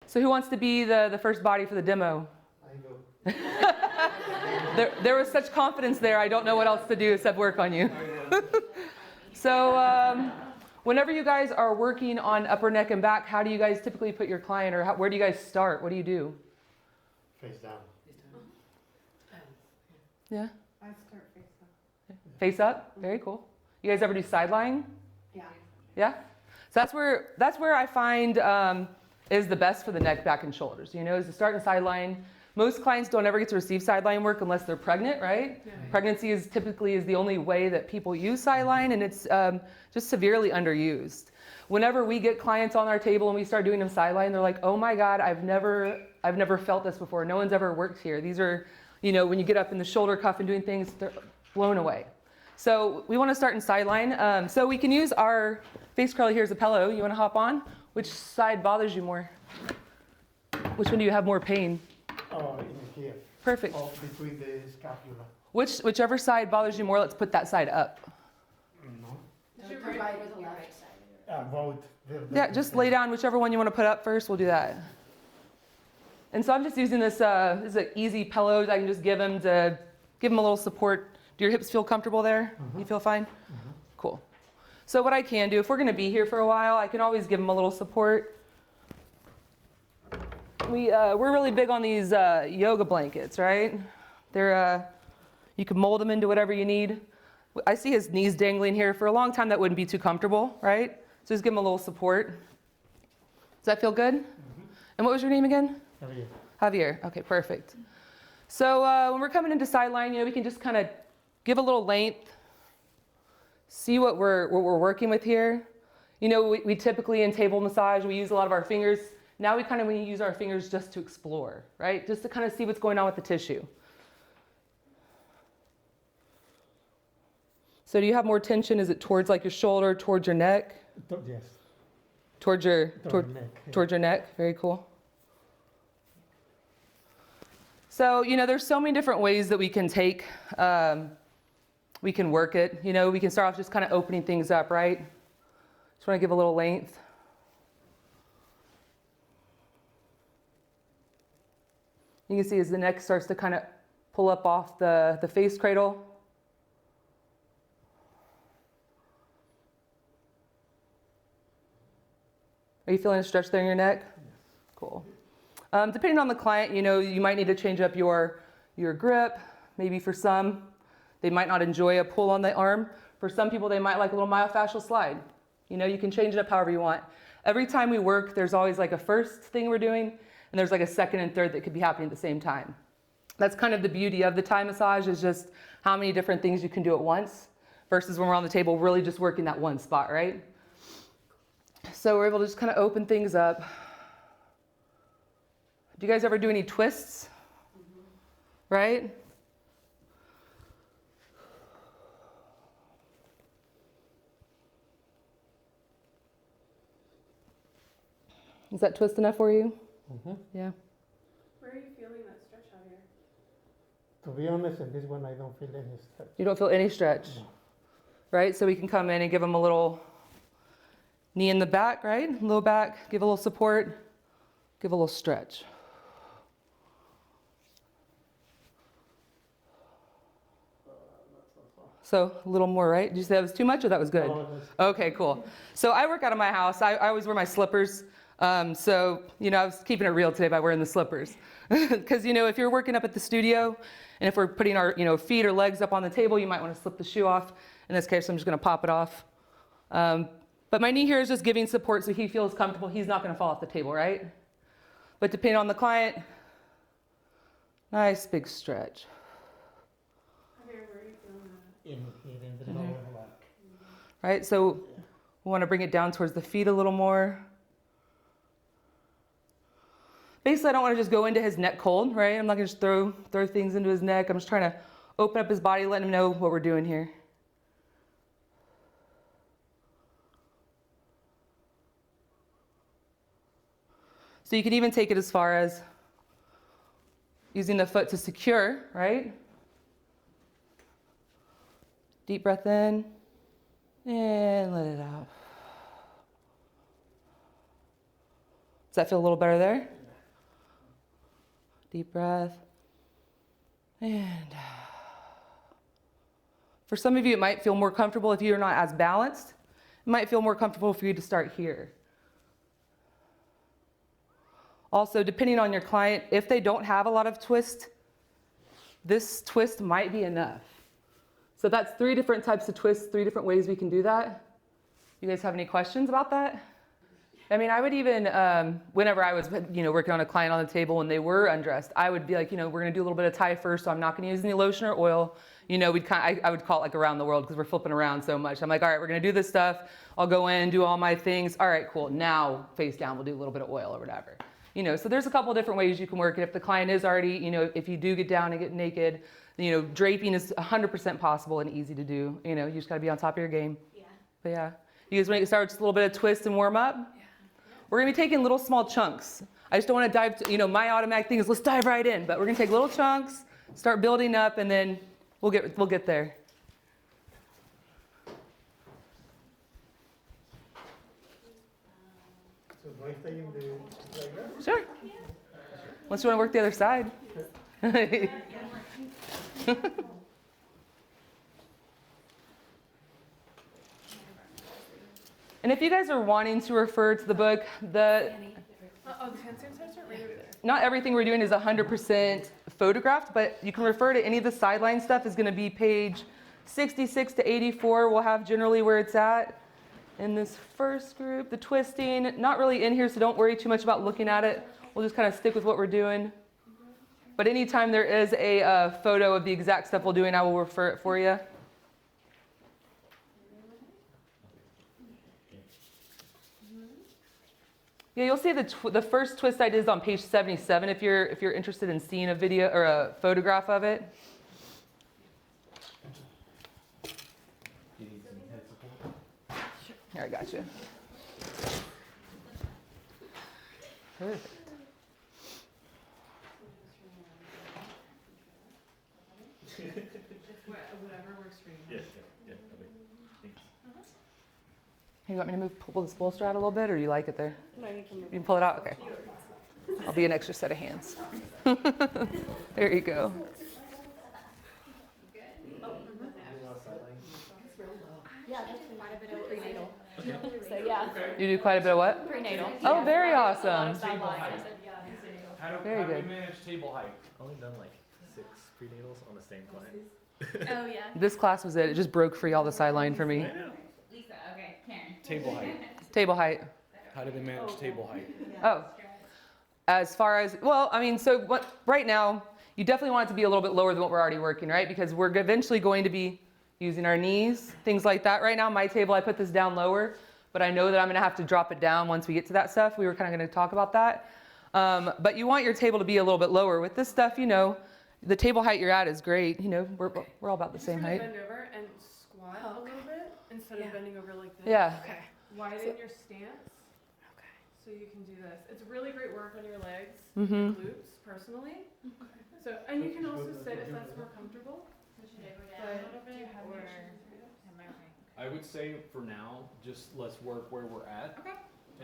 So who wants to be the first body for the demo? I go. There was such confidence there, I don't know what else to do except work on you. So whenever you guys are working on upper neck and back, how do you guys typically put your client, or where do you guys start? What do you do? Face down. Yeah? I start face up. Face up? Very cool. You guys ever do side lying? Yeah. Yeah? So that's where I find is the best for the neck, back, and shoulders. You know, is to start in side lying. Most clients don't ever get to receive sideline work unless they're pregnant, right? Yeah. Pregnancy is typically the only way that people use sideline, and it's just severely underused. Whenever we get clients on our table and we start doing them sideline, they're like, "Oh my God, I've never felt this before. No one's ever worked here." These are, you know, when you get up in the shoulder cuff and doing things, they're blown away. So we want to start in sideline. So we can use our face curler here as a pillow. You want to hop on? Which side bothers you more? Which one do you have more pain? Oh, in here. Perfect. Oh, between the scapula. Whichever side bothers you more, let's put that side up. No. The right or the left side? Both. Yeah, just lay down whichever one you want to put up first. We'll do that. And so I'm just using this. This is an easy pillow. I can just give them a little support. Do your hips feel comfortable there? You feel fine? Cool. So what I can do, if we're going to be here for a while, I can always give them a little support. We're really big on these yoga blankets, right? They're you can mold them into whatever you need. I see his knees dangling here. For a long time, that wouldn't be too comfortable, right? So just give him a little support. Does that feel good? And what was your name again? Javier. Javier. Okay, perfect. So when we're coming into sideline, you know, we can just kind of give a little length. See what we're working with here. You know, we typically in table massage, we use a lot of our fingers. Now we kind of use our fingers just to explore, right? Just to kind of see what's going on with the tissue. So do you have more tension? Is it towards like your shoulder, towards your neck? Yes. Towards your Neck. Yeah. towards your neck. Very cool. So, you know, there's so many different ways that we can take, we can work it. You know, we can start off just kind of opening things up, right? Just want to give a little length. You can see as the neck starts to kind of pull up off the face cradle. Are you feeling a stretch there in your neck? Yes. Cool. Depending on the client, you know, you might need to change up your grip. Maybe for some, they might not enjoy a pull on the arm. For some people, they might like a little myofascial slide. You know, you can change it up however you want. Every time we work, there's always like a first thing we're doing, and there's like a second and third that could be happening at the same time. That's kind of the beauty of the Thai massage, is just how many different things you can do at once, versus when we're on the table really just working that one spot, right? So we're able to just kind of open things up. Do you guys ever do any twists? Right? Is that twist enough for you? Yeah. Where are you feeling that stretch out here? To be honest, in this one I don't feel any stretch. You don't feel any stretch? No. Right? So we can come in and give them a little knee in the back, right? Low back, give a little support, give a little stretch. So a little more, right? Did you say that was too much or that was good? Okay, cool. So I work out of my house. I always wear my slippers. So, you know, I was keeping it real today by wearing the slippers. Because, you know, if you're working up at the studio and if we're putting our, you know, feet or legs up on the table, you might want to slip the shoe off. In this case, I'm just going to pop it off. But my knee here is just giving support so he feels comfortable. He's not going to fall off the table, right? But depending on the client, nice big stretch. Where are you feeling that? In the lower back. Right, so we want to bring it down towards the feet a little more. Basically, I don't want to just go into his neck cold, right? I'm not going to just throw things into his neck. I'm just trying to open up his body, let him know what we're doing here. So you can even take it as far as using the foot to secure, right? Deep breath in and let it out. Does that feel a little better there? Deep breath. And for some of you, it might feel more comfortable if you're not as balanced. It might feel more comfortable for you to start here. Also, depending on your client, if they don't have a lot of twist, this twist might be enough. So that's 3 different types of twists, 3 different ways we can do that. You guys have any questions about that? I mean, I would even, whenever I was, working on a client on the table when they were undressed, I would be like, we're going to do a little bit of Thai first, so I'm not going to use any lotion or oil. I would call it like around the world because we're flipping around so much. I'm like, all right, we're going to do this stuff. I'll go in, do all my things. All right, cool. Now face down, we'll do a little bit of oil or whatever. So there's a couple of different ways you can work. And if the client is already, if you do get down and get naked, draping is 100% possible and easy to do. You just got to be on top of your game. Yeah. But yeah, you guys want to get started with just a little bit of twist and warm up? Yeah. We're going to be taking little small chunks. I just don't want to dive, my automatic thing is let's dive right in. But we're going to take little chunks, start building up, and then we'll get there. So do I stay in the playground? Sure. Unless you want to work the other side. And if you guys are wanting to refer to the book, the handstand starts right over there. not everything we're doing is 100% photographed, but you can refer to any of the sideline stuff is going to be page 66 to 84. We'll have generally where it's at. In this first group, the twisting, not really in here, so don't worry too much about looking at it. We'll just kind of stick with what we're doing. But anytime there is a photo of the exact stuff we're doing, I will refer it for you. Yeah, you'll see the first twist I did is on page 77 if you're interested in seeing a video or a photograph of it. Here, I got you. Perfect. Whatever works for you. Yeah. Thanks. Hey, you want me to pull this bolster out a little bit, or you like it there? No, you can move. You can pull it out? Okay. I'll be an extra set of hands. There you go. Yeah, that's quite a bit of prenatal. So yeah, You do quite a bit of what? prenatal. Oh, very awesome. How Very do we good. manage table height? Only done like 6 prenatals on the same client. Oh yeah. This class was it. It just broke free all the sideline for me. Lisa, okay, Karen. Table height. Table height. How do they manage table height? Oh. As far as, well, I mean, so right now, you definitely want it to be a little bit lower than what we're already working, right? Because we're eventually going to be using our knees, things like that. Right now, my table, I put this down lower, but I know that I'm going to have to drop it down once we get to that stuff. We were kind of going to talk about that. But you want your table to be a little bit lower. With this stuff, the table height you're at is great. We're all about the same height. Bend over and squat a little bit instead of bending over like this. Yeah. Okay. Widen your stance. Okay. So you can do this. It's really great work on your legs, Mm-hmm. glutes, personally. So, and you can also sit if that's more comfortable. But do you have any issues with this? I would say for now, just let's work where we're at. Okay.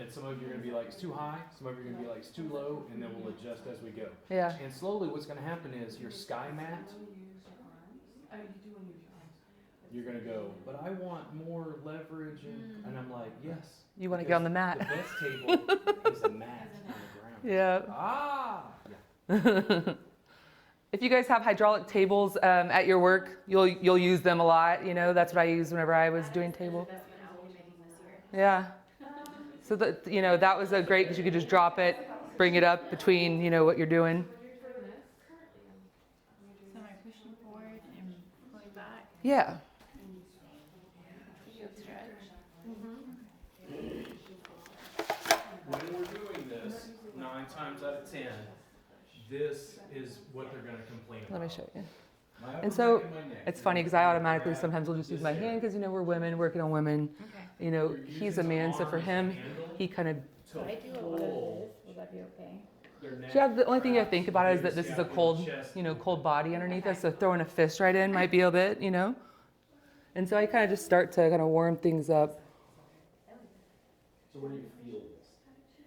And some of you are going to be like, it's too high. Some of you are going to be like, it's too low. And then we'll adjust as we go. Yeah. And slowly what's going to happen is your sky mat, Use your arms. Oh, you do want to use your arms. you're going to go, but I want more leverage. And I'm like, yes. You want to get on the The mat. best table is a mat on the ground. Yeah. Ah! Yeah. If you guys have hydraulic tables at your work, you'll use them a lot. That's what I used whenever I was doing table. Yeah. So that was a great because you could just drop it, bring it up between what you're doing. So am I pushing forward and pulling back? Yeah. When we're doing this, 9 times out of 10, this is what they're going to complain about. Let me show you. My upper And so back and my neck. it's funny because I automatically sometimes will just use my hand because we're women working on women. Okay. He's a man, so for him, he kind of. So I do a lot of this. Will that be okay? The only thing you have to think about is that this is a cold, cold body underneath us. So throwing a fist right in might be a bit, And so I kind of just start to kind of warm things up. So where do you feel this?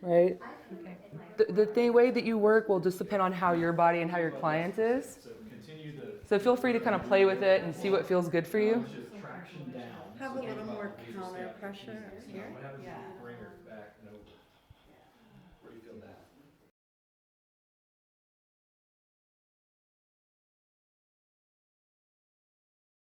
Right? Okay. the way that you work will just depend on how your body and how your client is. So continue to. So feel free to kind of play with it and see what feels good for you. Just traction down. Have a little more counter pressure up here. What happens if Yeah. you bring her back and over? Where do you feel that?